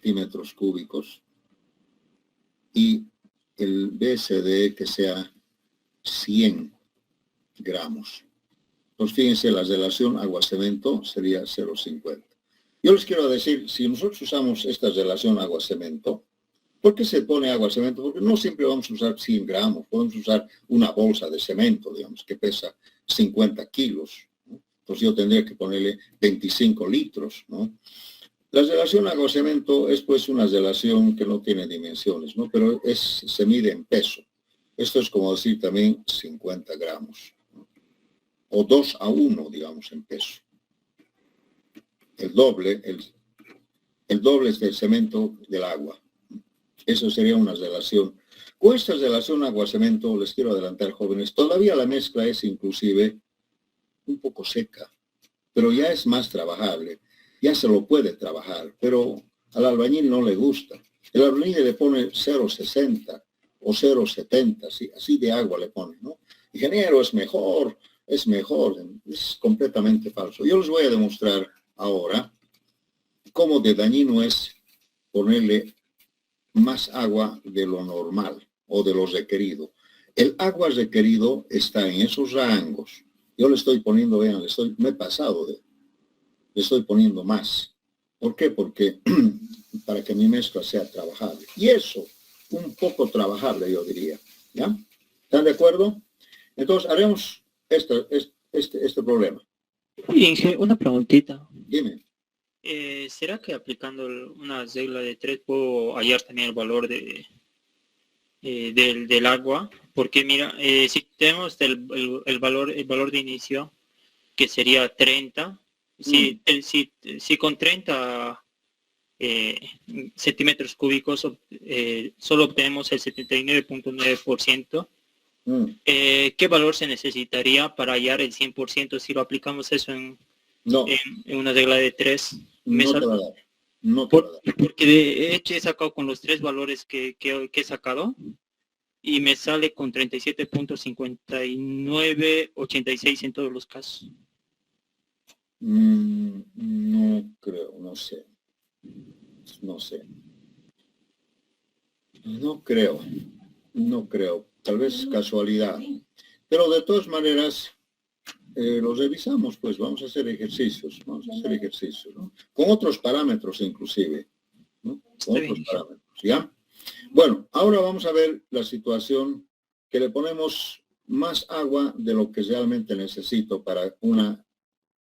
centímetros cúbicos y el BSD que sea 100 gramos. Pues fíjense, la relación agua-cemento sería 0,50. Yo les quiero decir, si nosotros usamos esta relación agua-cemento, ¿por qué se pone agua-cemento? Porque no siempre vamos a usar 100 gramos, podemos usar una bolsa de cemento, digamos, que pesa 50 kilos, ¿no? Entonces yo tendría que ponerle 25 litros, ¿no? La relación agua-cemento es pues una relación que no tiene dimensiones, ¿no? Pero se mide en peso. Esto es como decir también 50 gramos, ¿no? O 2:1, digamos, en peso. El doble es del cemento del agua. Eso sería una relación. Con esta relación agua-cemento, les quiero adelantar, jóvenes, todavía la mezcla es inclusive un poco seca, pero ya es más trabajable. Ya se lo puede trabajar, pero al albañil no le gusta. El albañil le pone 0,60 o 0,70, así de agua le pone, ¿no? Ingeniero, es mejor. Es completamente falso. Yo les voy a demostrar ahora cómo de dañino es ponerle más agua de lo normal o de lo requerido. El agua requerido está en esos rangos. Yo le estoy poniendo, vean, me he pasado le estoy poniendo más. ¿Por qué? Porque para que mi mezcla sea trabajable. Y eso, un poco trabajable, yo diría. ¿Ya? ¿Están de acuerdo? Entonces, haremos este problema. Inge, una preguntita. Dime. ¿Será que aplicando una regla de 3 puedo hallar también el valor del agua? Porque mira, si tenemos el valor de inicio, que sería 30, si con 30 centímetros cúbicos solo obtenemos el 79.9%, ¿qué valor se necesitaría para hallar el 100% si lo aplicamos eso en una regla de 3? No te va a dar. No te va a dar. Porque de hecho he sacado con los 3 valores que he sacado y me sale con 37.5986 en todos los casos. No creo, no sé. No creo. Tal vez casualidad. Pero de todas maneras, lo revisamos, pues vamos a hacer ejercicios, ¿no? Con otros parámetros inclusive, ¿no? Con otros parámetros, ¿ya? Bueno, ahora vamos a ver la situación que le ponemos más agua de lo que realmente necesito para un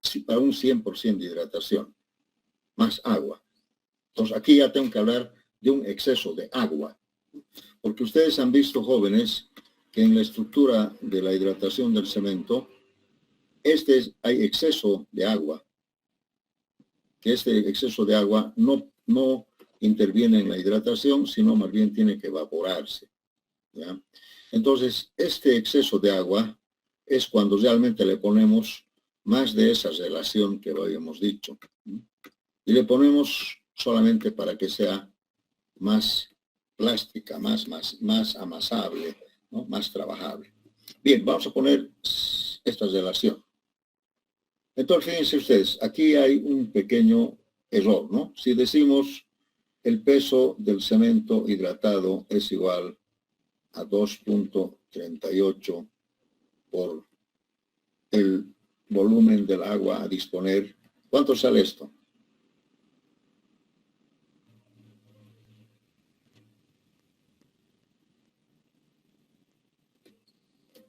100% de hidratación. Más agua. Entonces aquí ya tengo que hablar de un exceso de agua. Porque ustedes han visto, jóvenes, que en la estructura de la hidratación del cemento, hay exceso de agua. Que este exceso de agua no interviene en la hidratación, sino más bien tiene que evaporarse, ¿ya? Entonces, este exceso de agua es cuando realmente le ponemos más de esa relación que habíamos dicho. Y le ponemos solamente para que sea más plástica, más amasable, ¿no? Más trabajable. Bien, vamos a poner esta relación. Entonces, fíjense ustedes, aquí hay un pequeño error, ¿no? Si decimos el peso del cemento hidratado es igual a 2.38 por el volumen del agua a disponer, ¿cuánto sale esto?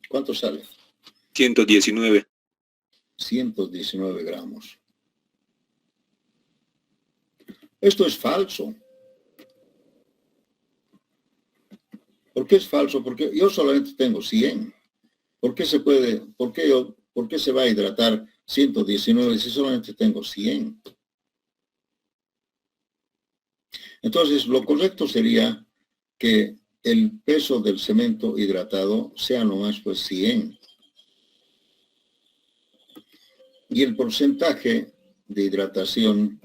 ¿Cuánto sale? 119. 119 gramos. Esto es falso. ¿Por qué es falso? Porque yo solamente tengo 100. ¿Por qué se va a hidratar 119 si solamente tengo 100? Entonces, lo correcto sería que el peso del cemento hidratado sea nomás pues 100. Y el porcentaje de hidratación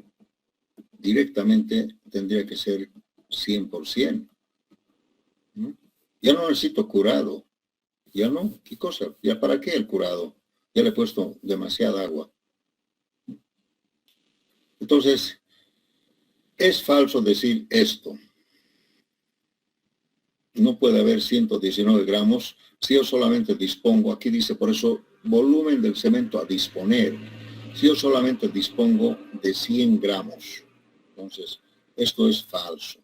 directamente tendría que ser 100%. ¿No? Ya no necesito curado. Ya no. ¿Qué cosa? ¿Ya para qué el curado? Ya le he puesto demasiada agua. Entonces, Es falso decir esto. No puede haber 119 gramos si yo solamente dispongo, aquí dice por eso, volumen del cemento a disponer. Si yo solamente dispongo de 100 gramos. Entonces, esto es falso.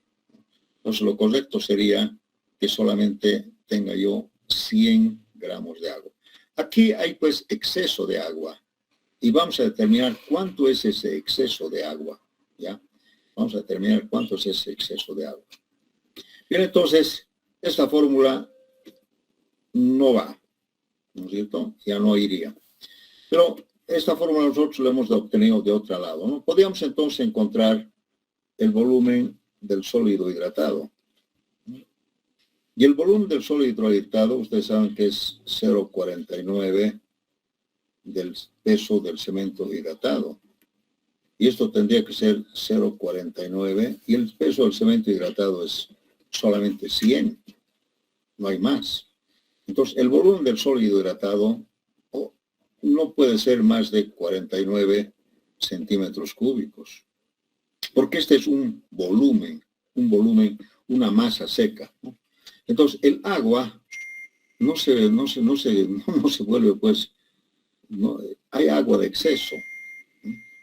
Entonces, lo correcto sería que solamente tenga yo 100 gramos de agua. Aquí hay pues exceso de agua. Y vamos a determinar cuánto es ese exceso de agua. ¿Ya? Vamos a determinar cuánto es ese exceso de agua. Bien, entonces, esta fórmula no va, ¿no es cierto? Ya no iría. Pero esta fórmula nosotros la hemos obtenido de otro lado, ¿no? Podríamos entonces encontrar el volumen del sólido hidratado. Y el volumen del sólido hidratado, ustedes saben que es 0,49 del peso del cemento hidratado. Y esto tendría que ser 0,49 y el peso del cemento hidratado es solamente 100. No hay más. Entonces, el volumen del sólido hidratado no puede ser más de 49 centímetros cúbicos. Porque este es un volumen, una masa seca, ¿no? Entonces, el agua no se vuelve, pues, no, hay agua de exceso.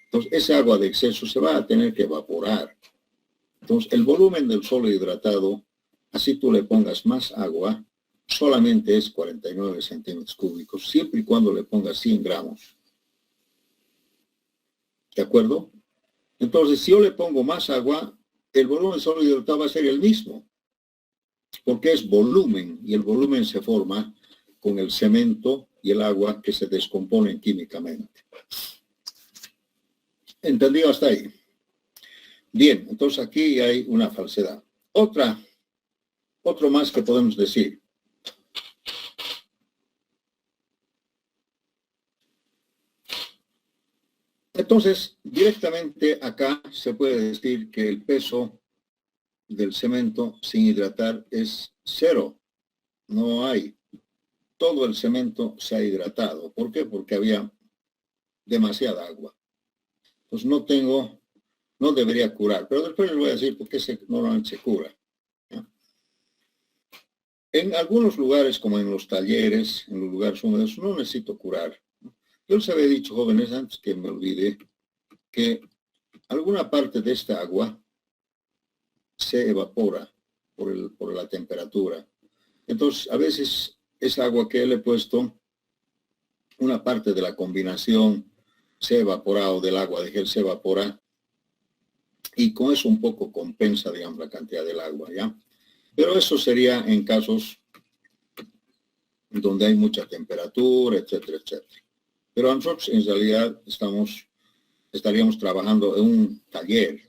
Entonces, ese agua de exceso se va a tener que evaporar. Entonces, el volumen del sólido hidratado, así tú le pongas más agua, solamente es 49 centímetros cúbicos, siempre y cuando le pongas 100 gramos. ¿De acuerdo? Entonces, si yo le pongo más agua, el volumen sólido hidratado va a ser el mismo, porque es volumen, y el volumen se forma con el cemento y el agua que se descomponen químicamente. ¿Entendido hasta ahí? Bien, entonces aquí hay una falsedad. Otro más que podemos decir. Entonces, directamente acá se puede decir que el peso del cemento sin hidratar es 0. No hay. Todo el cemento se ha hidratado. ¿Por qué? Porque había demasiada agua. Pues no debería curar. Pero después les voy a decir por qué normalmente se cura. ¿Ya? En algunos lugares, como en los talleres, en los lugares húmedos, no necesito curar. Yo les había dicho, jóvenes, antes que me olvide, que alguna parte de esta agua se evapora por la temperatura. Entonces, a veces esa agua que le he puesto, una parte de la combinación se ha evaporado del agua de gel, se evapora, y con eso un poco compensa, digamos, la cantidad del agua, ¿ya? Pero eso sería en casos donde hay mucha temperatura, etcétera, etcétera. Pero nosotros en realidad estaríamos trabajando en un taller,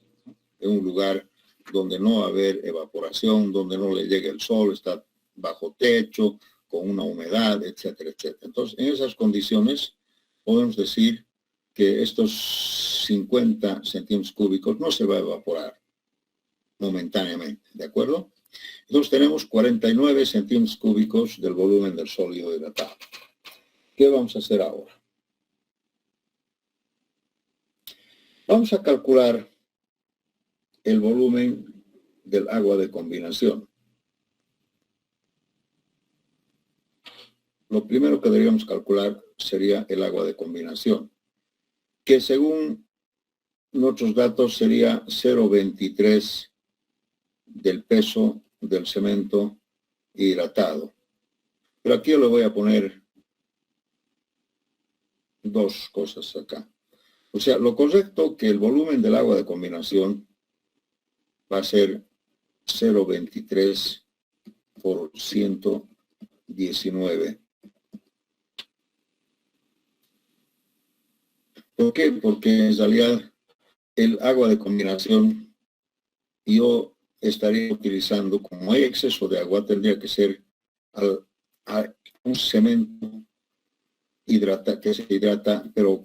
en un lugar donde no va a haber evaporación, donde no le llegue el sol, está bajo techo, con una humedad, etcétera, etcétera. Entonces, en esas condiciones, podemos decir que estos 50 centímetros cúbicos no se va a evaporar momentáneamente, ¿de acuerdo? Entonces, tenemos 49 centímetros cúbicos del volumen del sólido hidratado. ¿Qué vamos a hacer ahora? Vamos a calcular el volumen del agua de combinación. Lo primero que deberíamos calcular sería el agua de combinación, que según nuestros datos sería 0,23 del peso del cemento hidratado. Pero aquí yo le voy a poner dos cosas acá. O sea, lo correcto que el volumen del agua de combinación va a ser 0,23 por 119. ¿Por qué? Porque en realidad el agua de combinación yo estaría utilizando, como hay exceso de agua, tendría que ser a un cemento que se hidrata, pero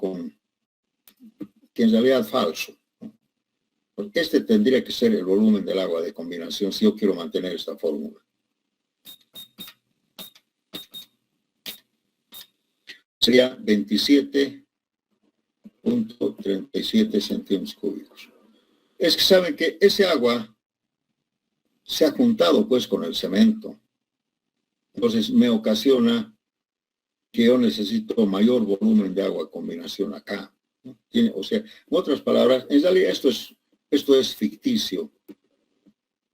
que en realidad es falso. Porque este tendría que ser el volumen del agua de combinación si yo quiero mantener esta fórmula. Sería 27.37 centímetros cúbicos. es que saben que ese agua se ha juntado pues con el cemento. Entonces me ocasiona que yo necesito mayor volumen de agua combinación acá. O sea, en otras palabras, en realidad esto es ficticio.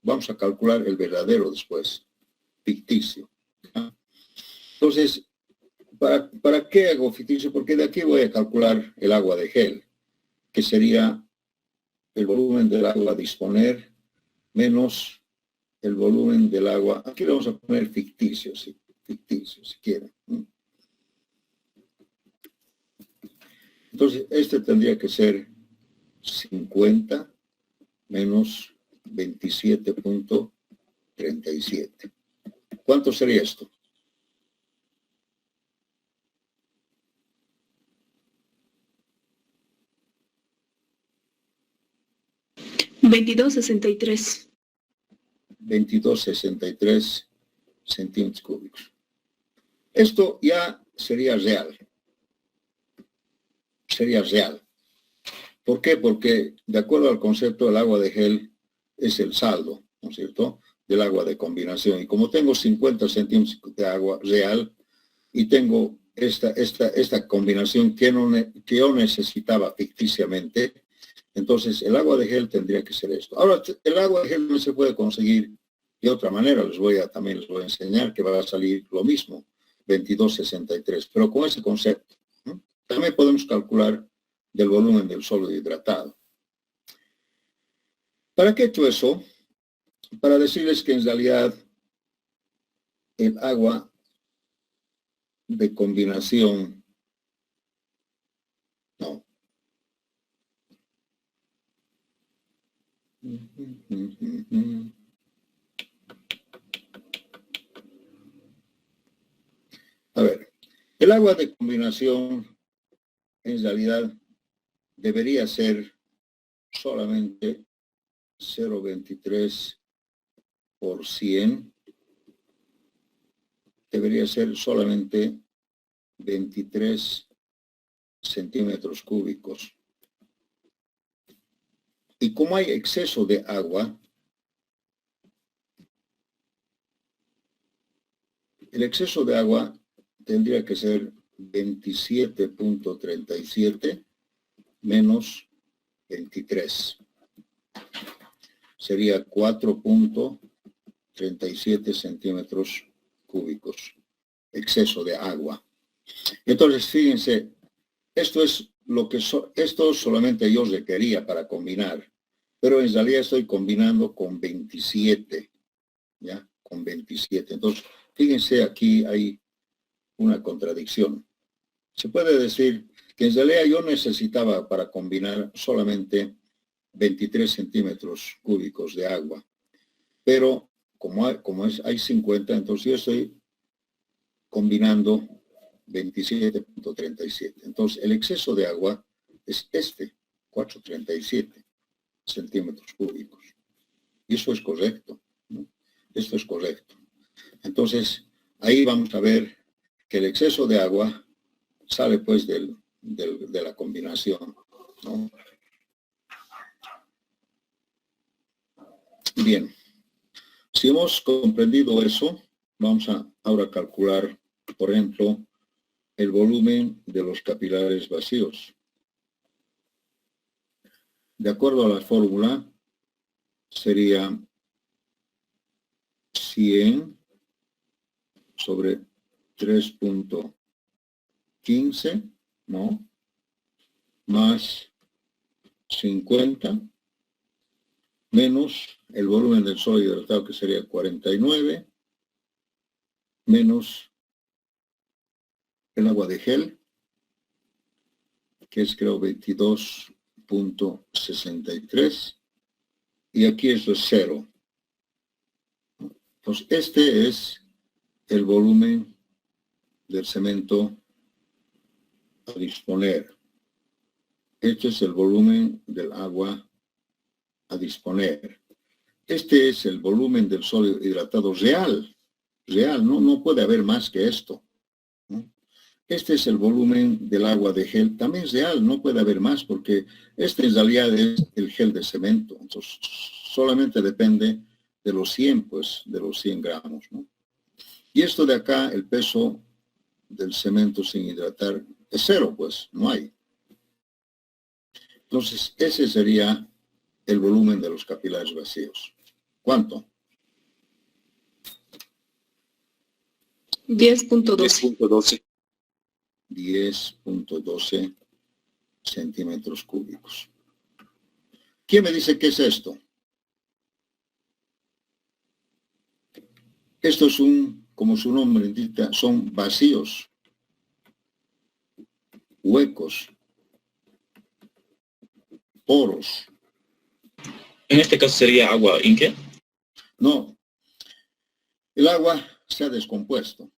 Vamos a calcular el verdadero después. Ficticio. Entonces, ¿para qué hago ficticio? Porque de aquí voy a calcular el agua de gel, que sería el volumen del agua a disponer menos el volumen del agua. Aquí le vamos a poner ficticio, si quieren. Entonces, este tendría que ser 50 menos 27.37. ¿Cuánto sería esto? $22.63. 22.63 centímetros cúbicos. Esto ya sería real. Sería real. ¿Por qué? Porque de acuerdo al concepto, el agua de gel es el saldo, ¿no es cierto?, del agua de combinación. Y como tengo 50 centímetros de agua real y tengo esta combinación que yo necesitaba ficticiamente, entonces el agua de gel tendría que ser esto. Ahora, el agua de gel no se puede conseguir de otra manera. También les voy a enseñar que va a salir lo mismo, 22.63, pero con ese concepto. ¿No? También podemos calcular del volumen del sólido hidratado. ¿Para qué he hecho eso? Para decirles que en realidad el agua de combinación no. A ver, el agua de combinación en realidad debería ser solamente 0.23 por 100. Debería ser solamente 23 centímetros cúbicos. Y como hay exceso de agua, el exceso de agua tendría que ser 27.37 menos 23. Sería 4.37 centímetros cúbicos. Exceso de agua. Entonces, fíjense, esto solamente yo requería para combinar, pero en realidad estoy combinando con 27, ¿ya? Con 27. Entonces, fíjense, aquí hay una contradicción. Se puede decir que en realidad yo necesitaba para combinar solamente 23 centímetros cúbicos de agua, pero como hay 50, entonces yo estoy combinando 27.37. Entonces, el exceso de agua es 437 centímetros cúbicos. Y eso es correcto, ¿no? Esto es correcto. Entonces, ahí vamos a ver que el exceso de agua sale pues de la combinación, ¿no? Bien. Si hemos comprendido eso, vamos a ahora calcular, por ejemplo, el volumen de los capilares vacíos. De acuerdo a la fórmula, sería 100 sobre 3.15, ¿no? Más 50, menos el volumen del sólido hidratado, que sería 49, menos el agua de gel, que es creo 22.63, y aquí esto es 0. Entonces, este es el volumen del cemento a disponer. Este es el volumen del agua a disponer. Este es el volumen del sólido hidratado real. No puede haber más que esto, ¿no? Este es el volumen del agua de gel. También es real, no puede haber más porque este en realidad es el gel de cemento. Entonces, solamente depende de los 100, pues, de los 100 gramos, ¿no? Y esto de acá, el peso del cemento sin hidratar es 0, pues, no hay. Entonces, ese sería el volumen de los capilares vacíos. ¿Cuánto? 10.12. 10.12 centímetros cúbicos. ¿Quién me dice qué es esto? Esto es como su nombre indica, son vacíos, huecos, poros. En este caso sería agua, ¿en qué? No, el agua se ha descompuesto.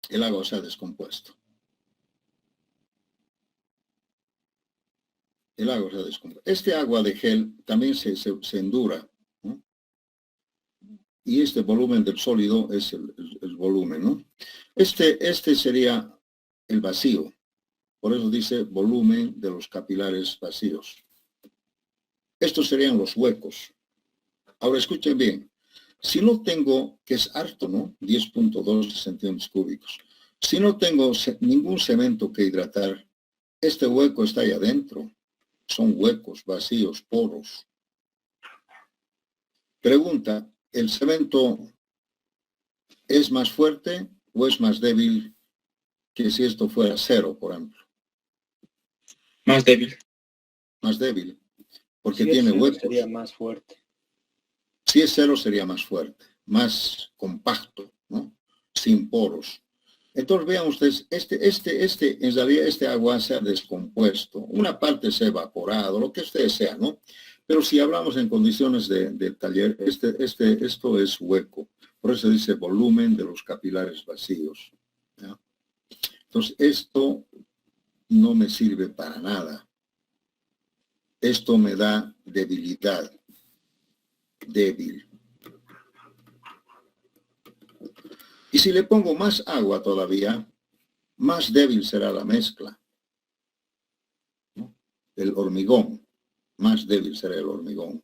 El agua se ha descompuesto. El agua se ha descompuesto. Este agua de gel también se endura, ¿no? Y este volumen del sólido es el volumen, ¿no? Este sería el vacío. Por eso dice volumen de los capilares vacíos. Estos serían los huecos. Ahora escuchen bien. Si no tengo, que es harto, ¿no? 10.2 centímetros cúbicos. Si no tengo ningún cemento que hidratar, este hueco está ahí adentro. Son huecos, vacíos, poros. Pregunta, ¿el cemento es más fuerte o es más débil que si esto fuera 0, por ejemplo? Más débil. Más débil, porque Si tiene es 0, huecos. sería más fuerte. Si es 0 sería más fuerte, más compacto, ¿no? Sin poros. Entonces vean ustedes, en realidad este agua se ha descompuesto. Una parte se ha evaporado, lo que ustedes sean, ¿no? Pero si hablamos en condiciones de taller, esto es hueco. Por eso dice volumen de los capilares vacíos, ¿ya? Entonces esto no me sirve para nada. Esto me da debilidad. Débil. Y si le pongo más agua todavía, más débil será la mezcla, ¿no? El hormigón, más débil será el hormigón.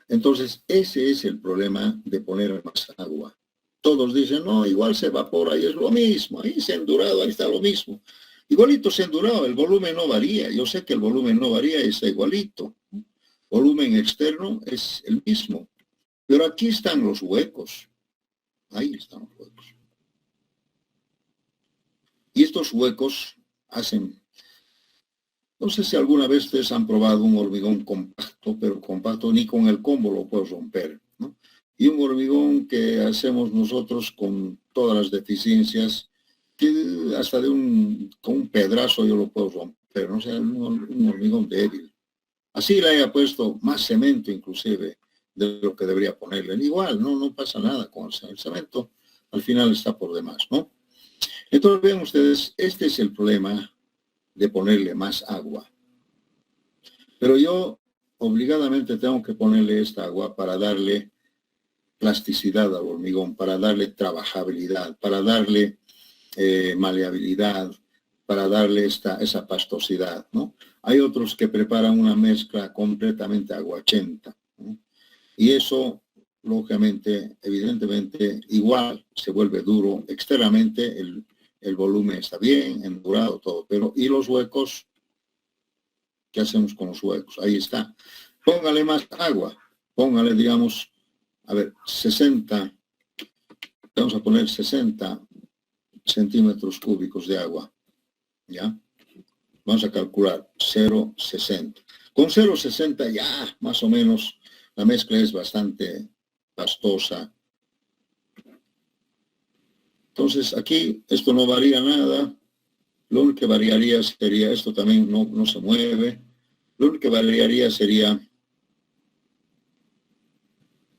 Entonces, ese es el problema de poner más agua. Todos dicen, no, igual se evapora y es lo mismo, ahí se ha endurado, ahí está lo mismo. Igualito se ha endurado, el volumen no varía. Yo sé que el volumen no varía y está igualito. Volumen externo es el mismo. Pero aquí están los huecos. Ahí están los huecos. Y estos huecos hacen, no sé si alguna vez ustedes han probado un hormigón compacto, pero compacto ni con el combo lo puedo romper, ¿no? Y un hormigón que hacemos nosotros con todas las deficiencias, que hasta con un pedazo yo lo puedo romper, ¿no? O sea, un hormigón débil. Así le haya puesto más cemento inclusive de lo que debería ponerle. Igual, no pasa nada con el cemento, al final está por demás, ¿no? Entonces vean ustedes, este es el problema de ponerle más agua. Pero yo obligadamente tengo que ponerle esta agua para darle plasticidad al hormigón, para darle trabajabilidad, para darle maleabilidad, para darle esa pastosidad, ¿no? Hay otros que preparan una mezcla completamente aguachenta, ¿no? Y eso, lógicamente, evidentemente, igual se vuelve duro externamente, el volumen está bien, endurado, todo, pero ¿y los huecos? ¿Qué hacemos con los huecos? Ahí está. Póngale más agua, póngale, digamos, a ver, 60, vamos a poner 60 centímetros cúbicos de agua, ¿ya? Vamos a calcular 0,60. Con 0,60 ya, más o menos, la mezcla es bastante pastosa. Entonces, aquí esto no varía nada. Lo único que variaría sería, esto también no se mueve. Lo único que variaría sería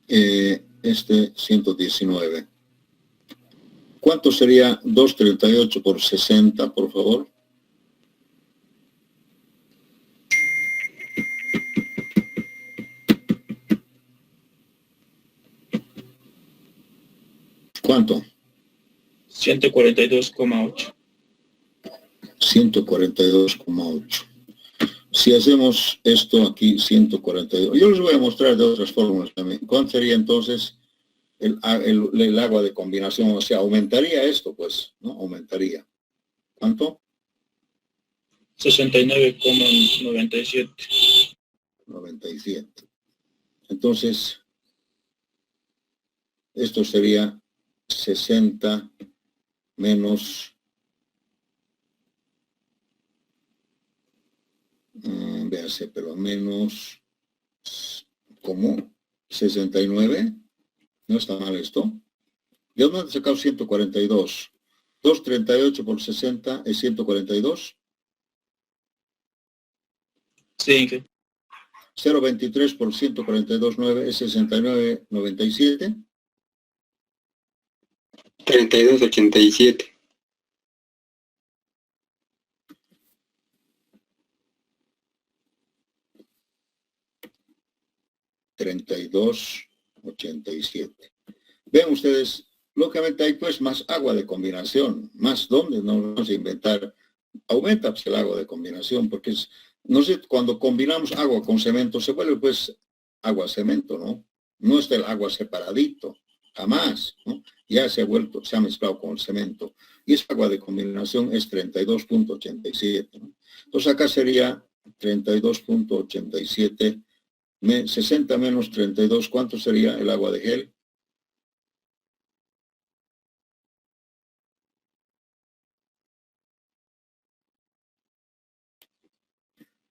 119. ¿Cuánto sería 238 por 60, por favor? ¿Cuánto? 142,8. 142,8. Si hacemos esto aquí, 142. Yo les voy a mostrar de otras fórmulas también. ¿Cuánto sería entonces el agua de combinación? O sea, aumentaría esto, pues, ¿no? Aumentaría. ¿Cuánto? 69,97. 97. Entonces, esto sería 60 menos, véase, pero menos, ¿cómo? 69. No está mal esto. ¿De dónde han sacado 142? 238 por 60 es 142. Sí, ¿qué? 0.23 por 142,9 es 69,97. 32,87. 32,87. Ven ustedes, lógicamente hay pues más agua de combinación, más donde no vamos a inventar, aumenta pues, el agua de combinación, porque es, no sé, cuando combinamos agua con cemento se vuelve pues agua-cemento, ¿no? No está el agua separadito, jamás, ¿no? Ya se ha mezclado con el cemento. Y esa agua de combinación es 32,87, ¿no? Entonces acá sería 32,87, 60 menos 32, ¿cuánto sería el agua de gel?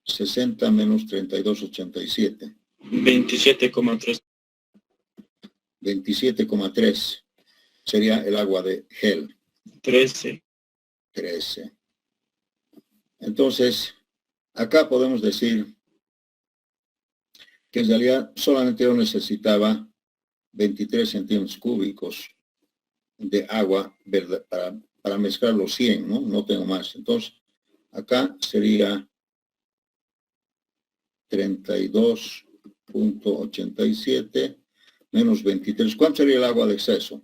$60 menos 32,87. 27,3. 27,3 sería el agua de gel. 13. Entonces, acá podemos decir que en realidad solamente yo necesitaba 23 centímetros cúbicos de agua para mezclar los 100, ¿no? No tengo más. Entonces, acá sería 32,87 menos 23. ¿Cuánto sería el agua de exceso?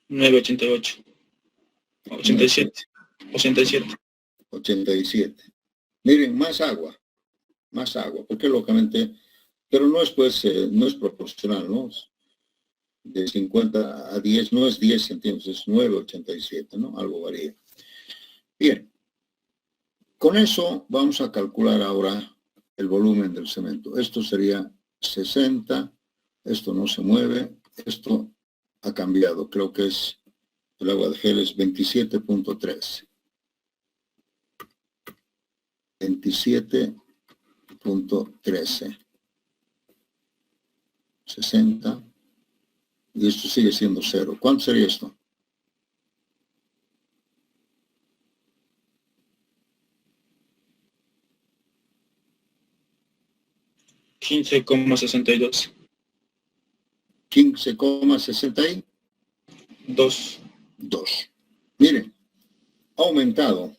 $9,88. 87. Miren, más agua, porque lógicamente, pero no es pues, no es proporcional, ¿no? De 50 a 10, no es 10 centímetros, es 9,87, ¿no? Algo varía. Bien, con eso vamos a calcular ahora el volumen del cemento. Esto sería 60, esto no se mueve, esto ha cambiado, creo que es, el agua de gel es 27,3. 27,13. 60. Y esto sigue siendo 0. ¿Cuánto sería esto? $15,62. 15,62. Miren, ha aumentado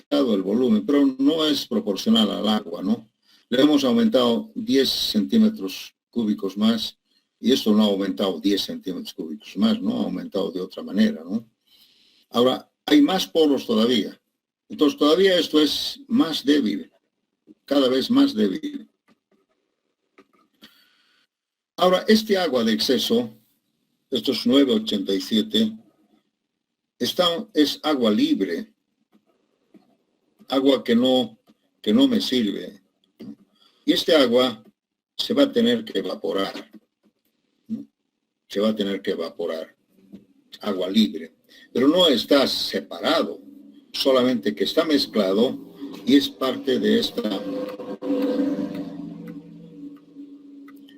el volumen, pero no es proporcional al agua, ¿no? Le hemos aumentado 10 centímetros cúbicos más y esto no ha aumentado 10 centímetros cúbicos más, ¿no? Ha aumentado de otra manera, ¿no? Ahora, hay más polos todavía. Entonces, todavía esto es más débil, cada vez más débil. Ahora, este agua de exceso, estos 9,87, es agua libre, agua que no me sirve. Y este agua se va a tener que evaporar. Se va a tener que evaporar. Agua libre. Pero no está separado, solamente que está mezclado y es parte de esta.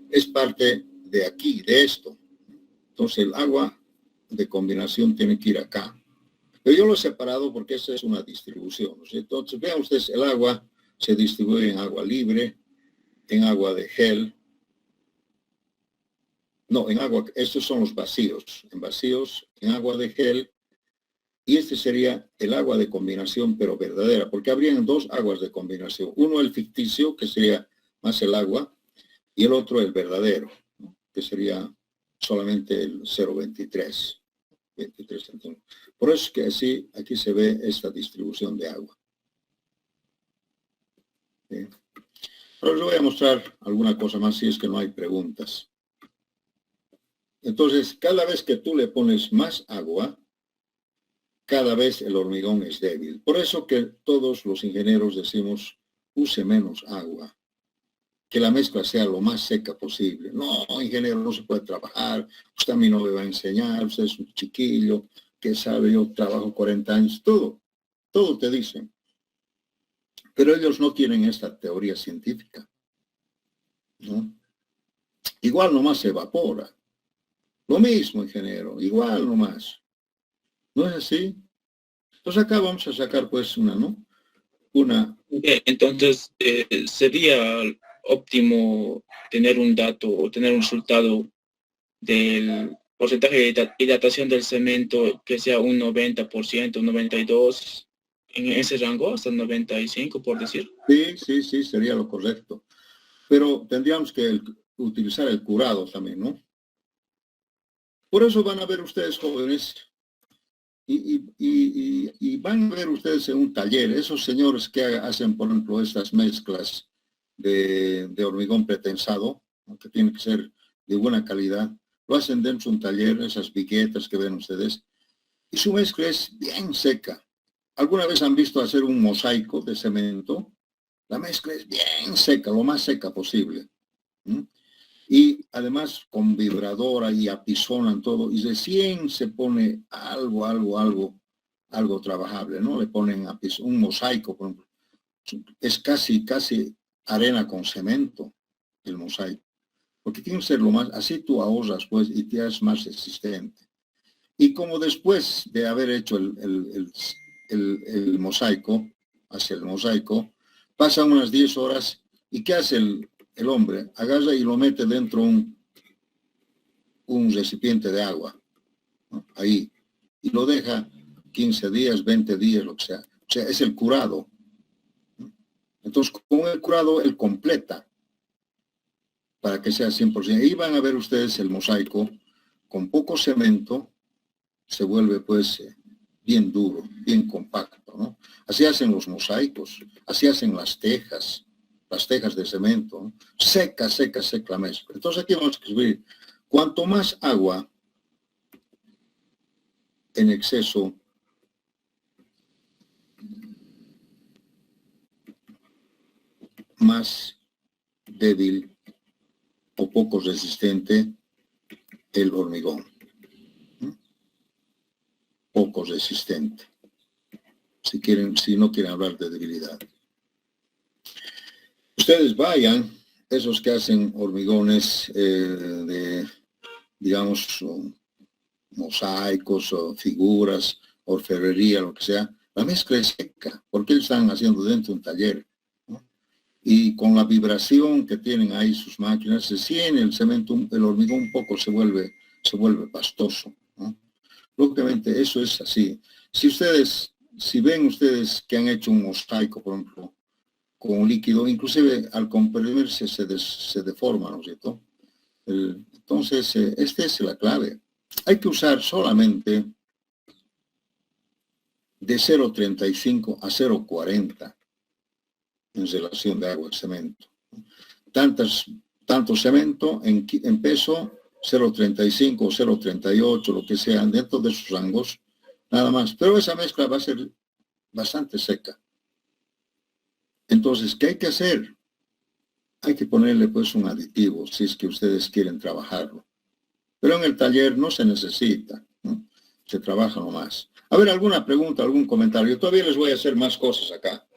Es parte de aquí, de esto. Entonces el agua de combinación tiene que ir acá. Pero yo lo he separado porque esa es una distribución. Entonces vean ustedes, el agua se distribuye en agua libre, en agua de gel. No, en agua, estos son los vacíos. En vacíos, en agua de gel Y este sería el agua de combinación, pero verdadera, porque habrían dos aguas de combinación. Uno el ficticio, que sería más el agua, y el otro el verdadero, ¿no? Que sería solamente el 0,23. 23 centímetros. Por eso es que así aquí se ve esta distribución de agua. ¿Sí? Ahora les voy a mostrar alguna cosa más si es que no hay preguntas. Entonces, cada vez que tú le pones más agua, cada vez el hormigón es débil. Por eso que todos los ingenieros decimos, use menos agua, que la mezcla sea lo más seca posible. No, ingeniero, no se puede trabajar, usted a mí no me va a enseñar, usted es un chiquillo, que sabe, yo trabajo 40 años, todo te dicen. Pero ellos no tienen esta teoría científica, ¿no? Igual nomás se evapora. Lo mismo, ingeniero, igual nomás. ¿No es así? Entonces acá vamos a sacar pues una, ¿no? Entonces, sería óptimo tener un dato o tener un resultado del porcentaje de hidratación del cemento que sea un 90%, un 92%, en ese rango, hasta el 95%, por decir. Sí, sería lo correcto. Pero tendríamos que utilizar el curado también, ¿no? Por eso van a ver ustedes, jóvenes, y van a ver ustedes en un taller, esos señores que hacen, por ejemplo, estas mezclas de hormigón pretensado, ¿no? Que tiene que ser de buena calidad, lo hacen dentro de un taller, esas piquetas que ven ustedes, y su mezcla es bien seca. ¿Alguna vez han visto hacer un mosaico de cemento? La mezcla es bien seca, lo más seca posible. ¿Mm? Y además con vibradora y apisonan todo, y recién se pone algo trabajable, ¿no? Le ponen un mosaico, por ejemplo. Es casi arena con cemento, el mosaico. Porque tiene que ser lo más, así tú ahorras, pues, y te haces más resistente. Y como después de haber hecho el mosaico, hace el mosaico, pasan unas 10 horas, ¿y qué hace el hombre? Agarra y lo mete dentro un recipiente de agua, ¿no? Ahí, y lo deja 15 días, 20 días, lo que sea. O sea, es el curado, ¿no? Entonces, con el curado, él completa para que sea 100%. Ahí van a ver ustedes el mosaico con poco cemento, se vuelve pues bien duro, bien compacto, ¿no? Así hacen los mosaicos, así hacen las tejas de cemento, ¿no? Seca la mezcla. Entonces aquí vamos a escribir, cuanto más agua en exceso, más débil o poco resistente el hormigón. Poco resistente. Si no quieren hablar de debilidad. Ustedes vayan, esos que hacen hormigones de, digamos, mosaicos o figuras, orfebrería, lo que sea, la mezcla es seca, porque ellos están haciendo dentro de un taller, ¿no? Y con la vibración que tienen ahí sus máquinas, se siente el cemento, el hormigón un poco se vuelve pastoso, ¿no? Lógicamente eso es así. Si ven ustedes que han hecho un mosaico, por ejemplo, con un líquido, inclusive al comprimirse se deforma, ¿no es cierto? Entonces, esta es la clave. Hay que usar solamente de 0,35 a 0,40 en relación de agua y cemento. Tanto cemento en peso, 0,35 o 0,38, lo que sea, dentro de sus rangos, nada más. Pero esa mezcla va a ser bastante seca. Entonces, ¿qué hay que hacer? Hay que ponerle pues un aditivo, si es que ustedes quieren trabajarlo. Pero en el taller no se necesita, ¿no? Se trabaja nomás. A ver, ¿alguna pregunta, algún comentario? Todavía les voy a hacer más cosas acá.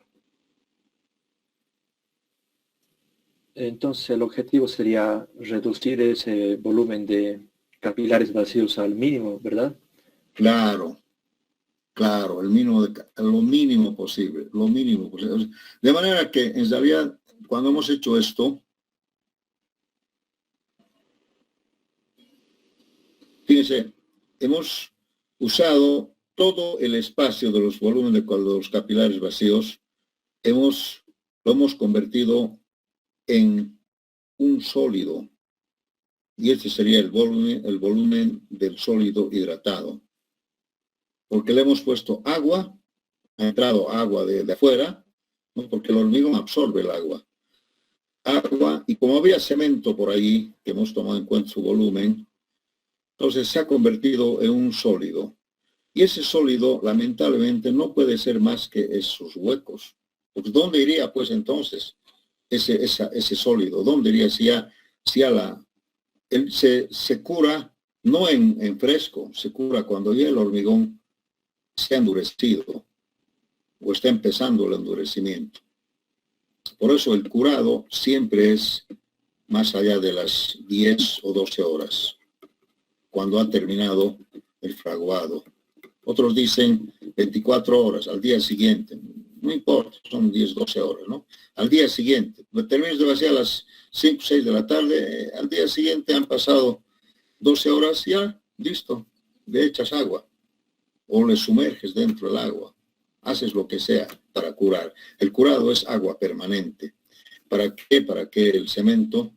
Entonces el objetivo sería reducir ese volumen de capilares vacíos al mínimo, ¿verdad? Claro, lo mínimo posible, lo mínimo posible. De manera que en realidad, cuando hemos hecho esto, fíjense, hemos usado todo el espacio de los volúmenes de los capilares vacíos lo hemos convertido en un sólido. Y este sería el volumen del sólido hidratado. Porque le hemos puesto agua, ha entrado agua de afuera, ¿no? Porque el hormigón absorbe el agua. Agua, y como había cemento por ahí, que hemos tomado en cuenta su volumen, entonces se ha convertido en un sólido. Y ese sólido, lamentablemente, no puede ser más que esos huecos. Pues, ¿dónde iría, pues, entonces, ese sólido? ¿Dónde iría se cura no en fresco, se cura cuando ya el hormigón se ha endurecido o está empezando el endurecimiento? Por eso el curado siempre es más allá de las 10 o 12 horas, cuando ha terminado el fraguado. Otros dicen 24 horas, al día siguiente. No importa, son 10, 12 horas, ¿no? Al día siguiente. Terminas de vaciar a las 5, 6 de la tarde, al día siguiente han pasado 12 horas, ya, listo. Le echas agua o le sumerges dentro del agua. Haces lo que sea para curar. El curado es agua permanente. ¿Para qué? Para que el cemento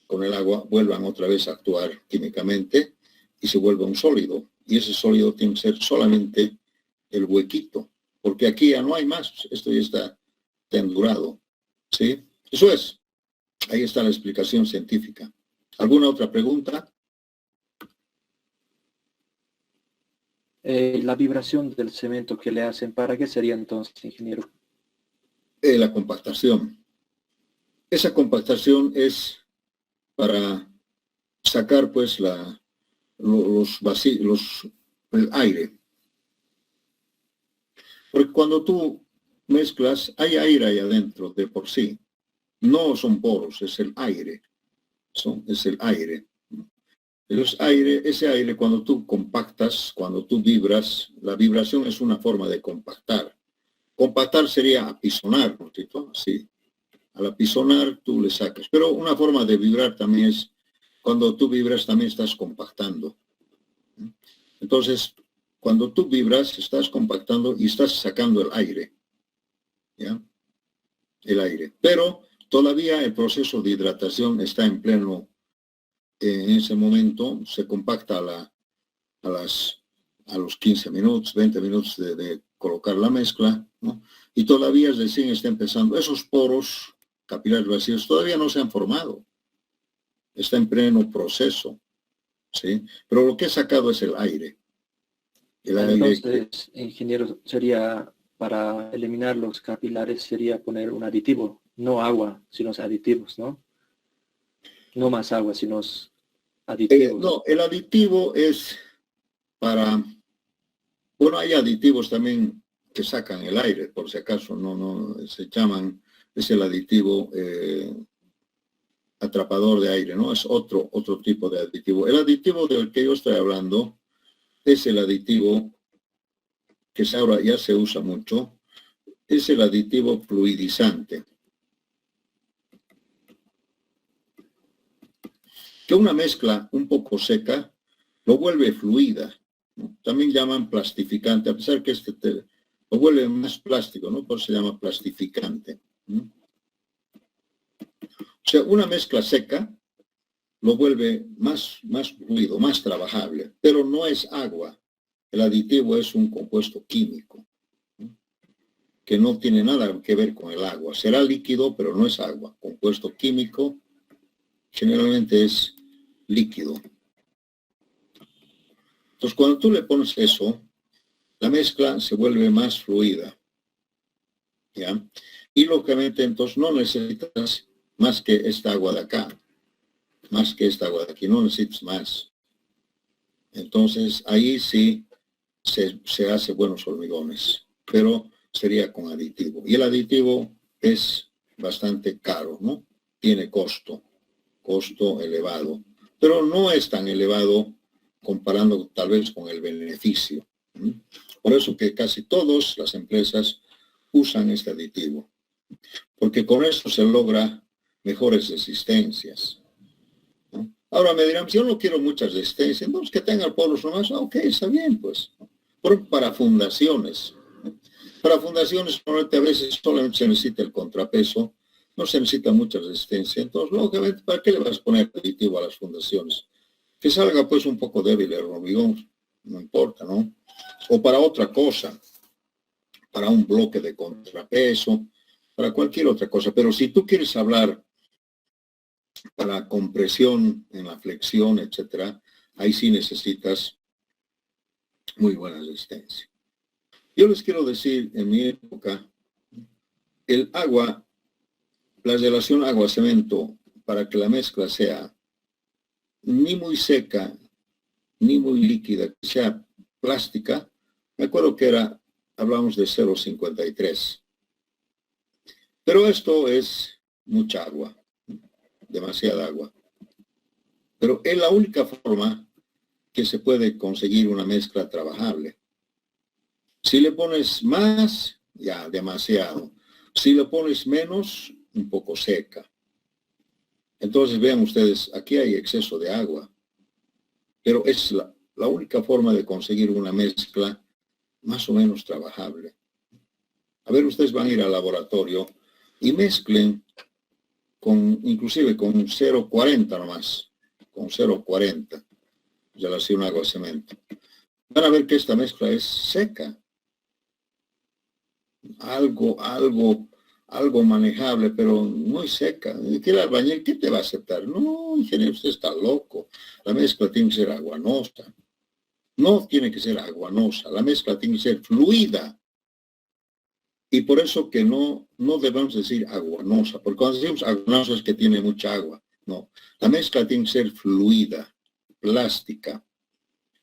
con el agua vuelvan otra vez a actuar químicamente y se vuelva un sólido. Y ese sólido tiene que ser solamente el huequito, porque aquí ya no hay más. Esto ya está endurado. ¿Sí? Eso es. Ahí está la explicación científica. ¿Alguna otra pregunta? La vibración del cemento que le hacen, ¿para qué sería entonces, ingeniero? La compactación. Esa compactación es para sacar, pues, el aire. Porque cuando tú mezclas, hay aire ahí adentro de por sí. No son poros, es el aire. Es el aire. Ese aire, cuando tú compactas, cuando tú vibras, la vibración es una forma de compactar. Compactar sería apisonar, ¿no? Así. Al apisonar tú le sacas. Pero una forma de vibrar también es, cuando tú vibras también estás compactando. Entonces, cuando tú vibras, estás compactando y estás sacando el aire. ¿Ya? El aire. Pero todavía el proceso de hidratación está en pleno. En ese momento se compacta a los 15 minutos, 20 minutos de colocar la mezcla, ¿no? Y todavía recién está empezando. Esos poros capilares vacíos todavía no se han formado. Está en pleno proceso, ¿sí? Pero lo que he sacado es el aire. Entonces, ingeniero, sería, para eliminar los capilares, sería poner un aditivo, no agua, sino aditivos, ¿no? No más agua, sino aditivos. No, el aditivo es para... Bueno, hay aditivos también que sacan el aire, por si acaso, no se llaman, es el aditivo atrapador de aire, ¿no? Es otro tipo de aditivo. El aditivo del que yo estoy hablando es el aditivo que ahora ya se usa mucho, es el aditivo fluidizante. Que una mezcla un poco seca lo vuelve fluida, ¿no? También llaman plastificante, a pesar que lo vuelve más plástico, ¿no? Por eso se llama plastificante, ¿no? O sea, una mezcla seca lo vuelve más fluido, más trabajable, pero no es agua. El aditivo es un compuesto químico, ¿no? Que no tiene nada que ver con el agua. Será líquido, pero no es agua. Compuesto químico generalmente es líquido. Entonces, cuando tú le pones eso, la mezcla se vuelve más fluida, ¿ya? Y lógicamente, entonces, no necesitas más que esta agua de acá, más que esta agua de aquí, no necesitas más. Entonces, ahí sí se hace buenos hormigones, pero sería con aditivo. Y el aditivo es bastante caro, ¿no? Tiene costo elevado, pero no es tan elevado comparando tal vez con el beneficio. Por eso que casi todas las empresas usan este aditivo, porque con esto se logra mejores resistencias, ¿no? Ahora me dirán, yo no quiero mucha resistencia, entonces que tenga poros nomás, ok, está bien, pues. para fundaciones. Para fundaciones, normalmente a veces solamente se necesita el contrapeso, no se necesita mucha resistencia. Entonces, lógicamente, ¿para qué le vas a poner aditivo a las fundaciones? Que salga pues un poco débil el hormigón, no importa, ¿no? O para otra cosa, para un bloque de contrapeso, para cualquier otra cosa. Pero si tú quieres hablar para compresión en la flexión, etcétera, ahí sí necesitas muy buena resistencia. Yo les quiero decir, en mi época, el agua, la relación agua-cemento, para que la mezcla sea ni muy seca, ni muy líquida, que sea plástica, me acuerdo que hablamos de 0,53. Pero esto es mucha agua, demasiada agua. Pero es la única forma que se puede conseguir una mezcla trabajable. Si le pones más, ya demasiado. Si le pones menos, un poco seca. Entonces vean ustedes, aquí hay exceso de agua. Pero es la única forma de conseguir una mezcla más o menos trabajable. A ver, ustedes van a ir al laboratorio y mezclen inclusive con 0,40 nomás, con 0,40 relación agua-cemento. Van a ver que esta mezcla es seca. Algo manejable, pero muy seca. ¿Qué el albañil qué te va a aceptar? No, ingeniero, usted está loco. La mezcla tiene que ser aguanosa. No tiene que ser aguanosa. La mezcla tiene que ser fluida. Y por eso que no debemos decir aguanosa, porque cuando decimos aguanosa es que tiene mucha agua. No, la mezcla tiene que ser fluida, plástica.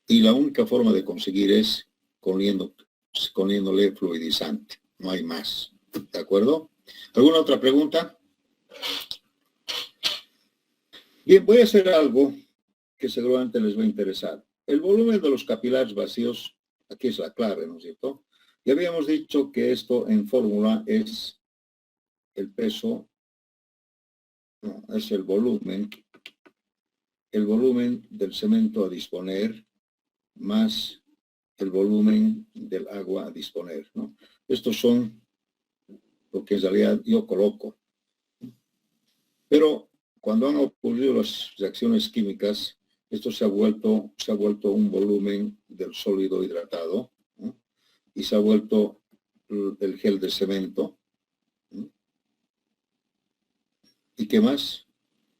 Y la única forma de conseguir es poniéndole fluidizante. No hay más. ¿De acuerdo? ¿Alguna otra pregunta? Bien, voy a hacer algo que seguramente les va a interesar. El volumen de los capilares vacíos, aquí es la clave, ¿no es cierto? Ya habíamos dicho que esto en fórmula es el peso, no, es el volumen del cemento a disponer más el volumen del agua a disponer, ¿no? Estos son lo que en realidad yo coloco. Pero cuando han ocurrido las reacciones químicas, esto se ha vuelto un volumen del sólido hidratado, ¿no? Y se ha vuelto el gel de cemento. ¿No? ¿Y qué más?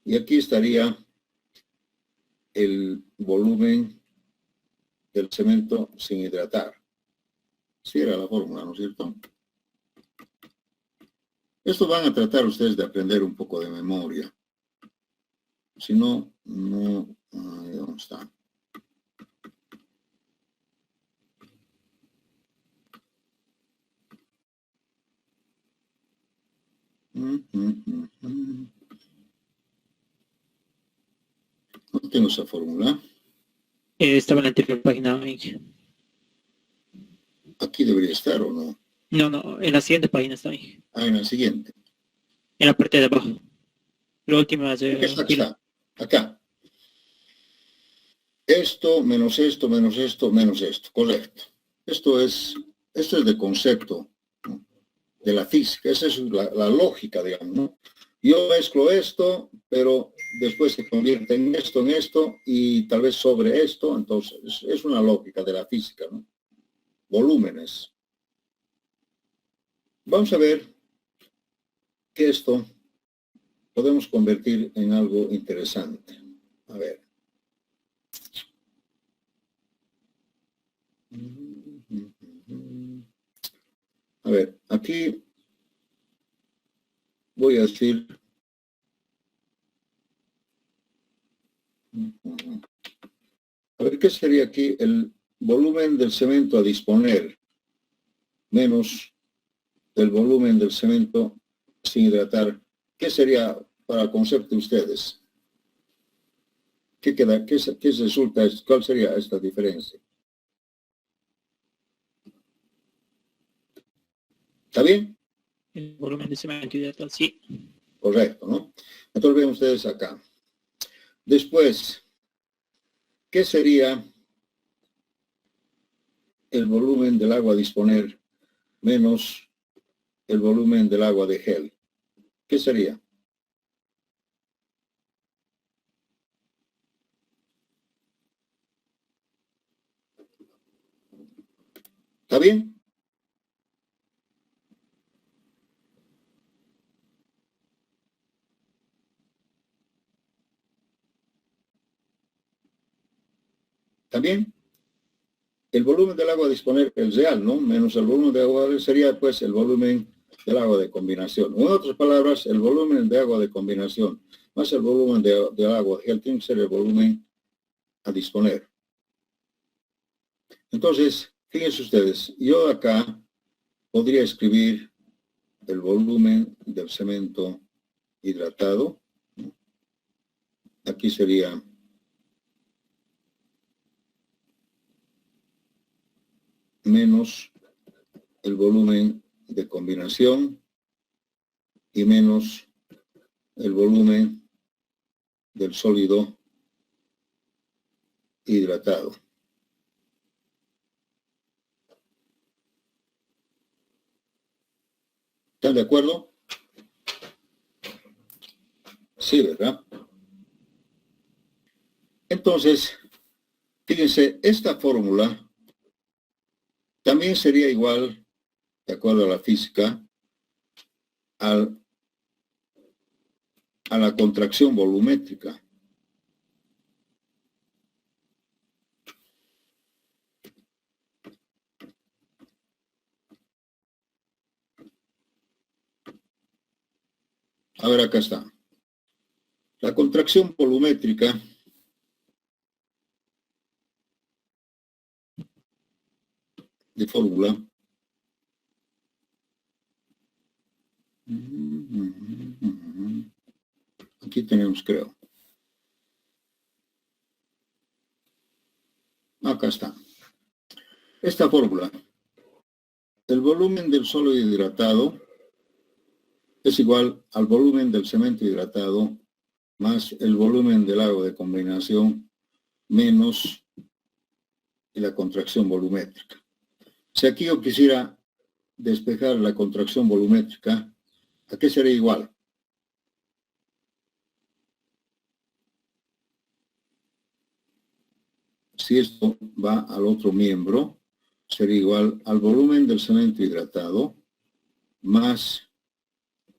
Y aquí estaría el volumen del cemento sin hidratar. Sí era la fórmula, ¿no es cierto? Esto van a tratar ustedes de aprender un poco de memoria. Si no, ¿dónde está? No tengo esa fórmula. Estaba en la anterior página. Aquí debería estar, ¿o no? No, en la siguiente página está ahí. Ah, en la siguiente. En la parte de abajo. La última. Aquí está. Acá. Esto, menos esto, menos esto, menos esto. Correcto. Esto es de concepto, ¿no? De la física. Esa es la lógica, digamos, ¿no? Yo mezclo esto, pero después se convierte en esto, y tal vez sobre esto. Entonces, es una lógica de la física, ¿no? Volúmenes. Vamos a ver que esto podemos convertir en algo interesante. A ver. A ver, aquí voy a decir. A ver, ¿qué sería aquí? El volumen del cemento a disponer menos el volumen del cemento sin hidratar. ¿Qué sería para el concepto de ustedes? ¿Qué queda? ¿Qué resulta? ¿Cuál sería esta diferencia? ¿Está bien? El volumen de cemento hidratado, sí. Correcto, ¿no? Entonces ven ustedes acá. Después, ¿qué sería el volumen del agua a disponer menos el volumen del agua de gel. ¿Qué sería? ¿Está bien? ¿Está bien? El volumen del agua a disponer es real, ¿no? Menos el volumen de agua sería, pues, el volumen del agua de combinación. En otras palabras, el volumen de agua de combinación más el volumen de agua de gel tiene que ser el volumen a disponer. Entonces, fíjense ustedes, yo acá podría escribir el volumen del cemento hidratado. Aquí sería menos el volumen de combinación y menos el volumen del sólido hidratado. ¿Están de acuerdo? Sí, ¿verdad? Entonces, fíjense, esta fórmula también sería igual, de acuerdo a la física, a la contracción volumétrica. A ver, acá está. La contracción volumétrica de fórmula aquí tenemos, creo. Acá está. Esta fórmula, el volumen del sólido hidratado es igual al volumen del cemento hidratado más el volumen del agua de combinación menos la contracción volumétrica. Si aquí yo quisiera despejar la contracción volumétrica, ¿a qué sería igual? Si esto va al otro miembro, sería igual al volumen del cemento hidratado más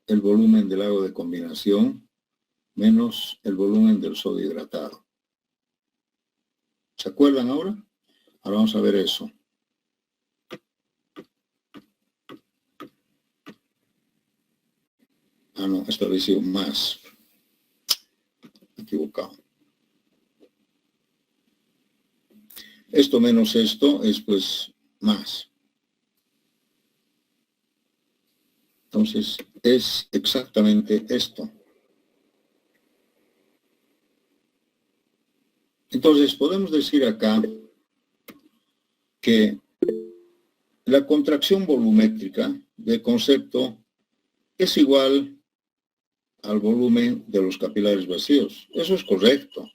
el volumen del agua de combinación menos el volumen del sodio hidratado. ¿Se acuerdan ahora? Ahora vamos a ver eso. Ah, no, esto había sido más. Equivocado. Esto menos esto es pues más. Entonces es exactamente esto. Entonces podemos decir acá que la contracción volumétrica de concepto es igual al volumen de los capilares vacíos. Eso es correcto. O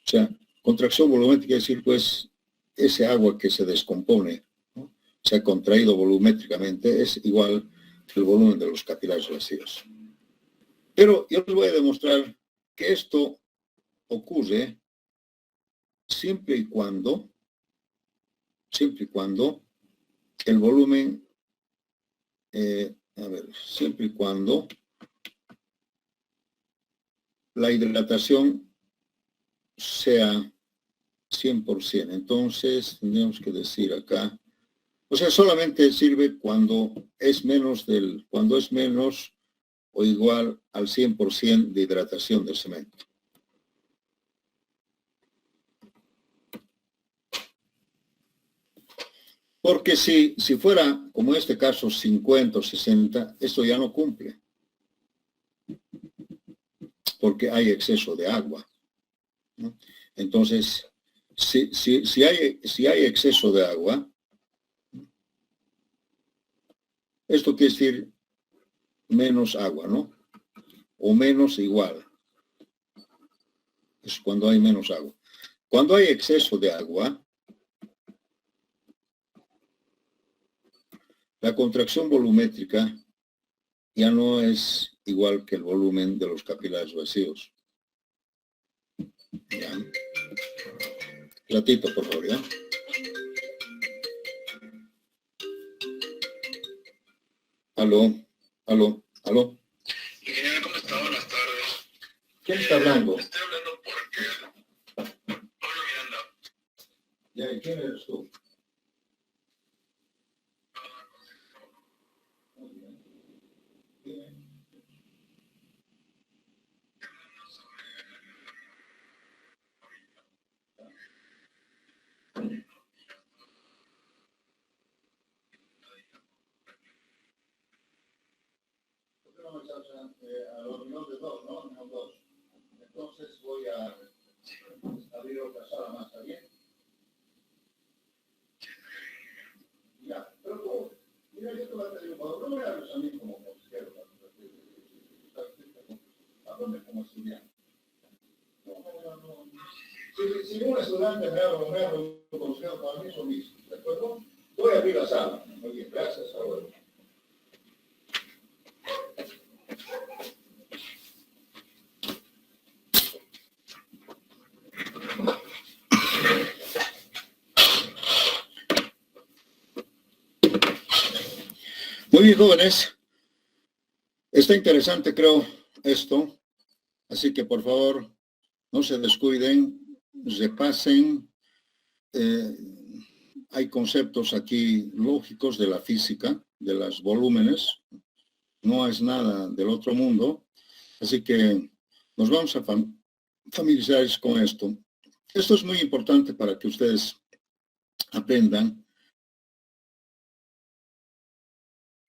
sea, contracción volumétrica es decir, pues, ese agua que se descompone, ¿no? Se ha contraído volumétricamente, es igual al volumen de los capilares vacíos. Pero yo les voy a demostrar que esto ocurre siempre y cuando el volumen, siempre y cuando la hidratación sea 100%. Entonces, tendríamos que decir acá, o sea, solamente sirve cuando es menos o igual al 100% de hidratación del cemento. Porque si fuera, como en este caso, 50 o 60, esto ya no cumple. Porque hay exceso de agua, ¿no? Entonces, si hay exceso de agua, esto quiere decir menos agua, ¿no? O menos igual. Es cuando hay menos agua. Cuando hay exceso de agua, la contracción volumétrica ya no es igual que el volumen de los capilares vacíos. ¿Ya? Platito, por favor, ¿ya? Aló. Ingeniero, ¿cómo está? Buenas tardes. ¿Quién está hablando? Estoy hablando porque Pablo Miranda. ¿Ya? ¿Y quién eres tú? A los millones de dos, ¿no? No dos. Entonces voy a abrir otra sala más, ¿está bien? Ya, pero tú, mira, yo te voy a pedir un favor, no me hables a mí como consejero, háblame como estudiante. No. Si un estudiante me habla un consejero, para mí es lo mismo, ¿de acuerdo? Voy a abrir la sala. Muy bien, gracias, ahora. Muy bien, jóvenes. Está interesante, creo, esto. Así que, por favor, no se descuiden, repasen. Hay conceptos aquí lógicos de la física, de los volúmenes. No es nada del otro mundo. Así que nos vamos a familiarizar con esto. Esto es muy importante para que ustedes aprendan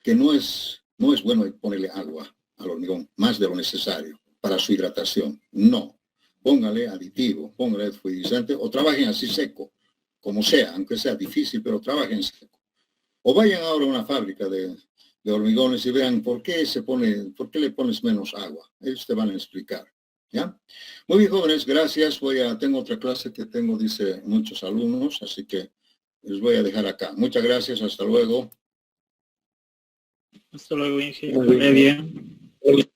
que no es bueno ponerle agua al hormigón, más de lo necesario para su hidratación. No. Póngale aditivo, póngale fluidizante o trabajen así seco, como sea, aunque sea difícil, pero trabajen seco. O vayan ahora a una fábrica de hormigones y vean por qué le pones menos agua. Ellos te van a explicar. ¿Ya? Muy bien, jóvenes, gracias. Tengo otra clase que dice muchos alumnos, así que les voy a dejar acá. Muchas gracias, hasta luego. Hasta luego, ingeniero. Muy bien.